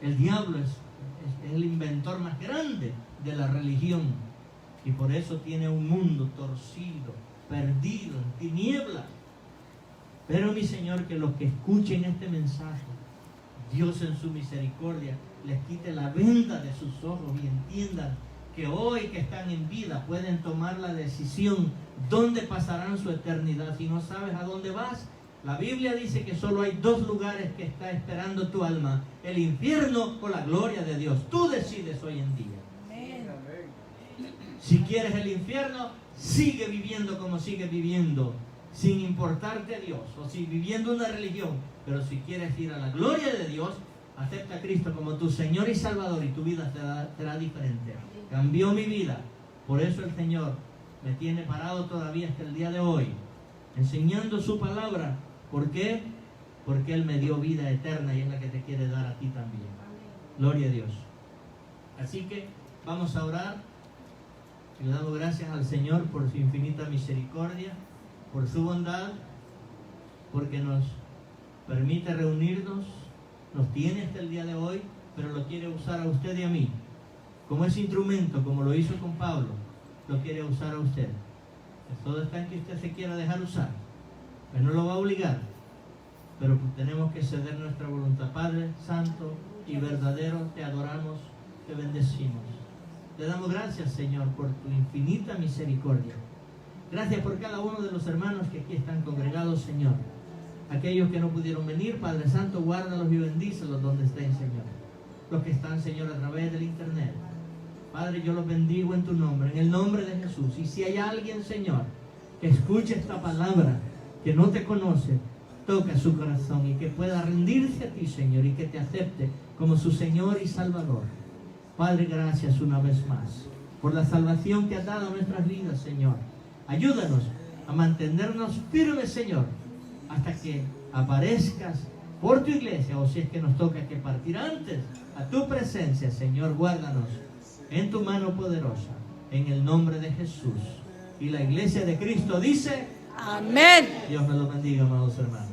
El diablo es el inventor más grande de la religión. Y por eso tiene un mundo torcido, perdido, en tinieblas. Pero mi Señor, que los que escuchen este mensaje, Dios en su misericordia les quite la venda de sus ojos y entiendan que hoy que están en vida pueden tomar la decisión dónde pasarán su eternidad. Si no sabes a dónde vas, la Biblia dice que solo hay 2 lugares que está esperando tu alma: el infierno o la gloria de Dios. Tú decides hoy en día. Amén. Si quieres el infierno, sigue viviendo como sigues viviendo, sin importarte a Dios, o si viviendo una religión. Pero si quieres ir a la gloria de Dios, acepta a Cristo como tu Señor y Salvador, y tu vida será diferente. Cambió mi vida. Por eso el Señor me tiene parado todavía hasta el día de hoy, enseñando su palabra. ¿Por qué? Porque Él me dio vida eterna, y es la que te quiere dar a ti también. Gloria a Dios. Así que vamos a orar y le damos gracias al Señor por su infinita misericordia, por su bondad, porque nos permite reunirnos, nos tiene hasta el día de hoy, pero lo quiere usar a usted y a mí como ese instrumento, como lo hizo con Pablo. Lo quiere usar a usted. Todo está en que usted se quiera dejar usar. Él no lo va a obligar, pero tenemos que ceder nuestra voluntad. Padre santo y verdadero, te adoramos, te bendecimos. Te damos gracias, Señor, por tu infinita misericordia. Gracias por cada uno de los hermanos que aquí están congregados, Señor. Aquellos que no pudieron venir, Padre Santo, guárdalos y bendícelos donde estén, Señor. Los que están, Señor, a través del internet. Padre, yo los bendigo en tu nombre, en el nombre de Jesús. Y si hay alguien, Señor, que escuche esta palabra, que no te conoce, toca su corazón y que pueda rendirse a ti, Señor, y que te acepte como su Señor y Salvador. Padre, gracias una vez más por la salvación que has dado a nuestras vidas, Señor. Ayúdanos a mantenernos firmes, Señor, hasta que aparezcas por tu iglesia, o si es que nos toca que partir antes a tu presencia, Señor. Guárdanos en tu mano poderosa, en el nombre de Jesús. Y la iglesia de Cristo dice: Amén. Dios me lo bendiga, amados hermanos.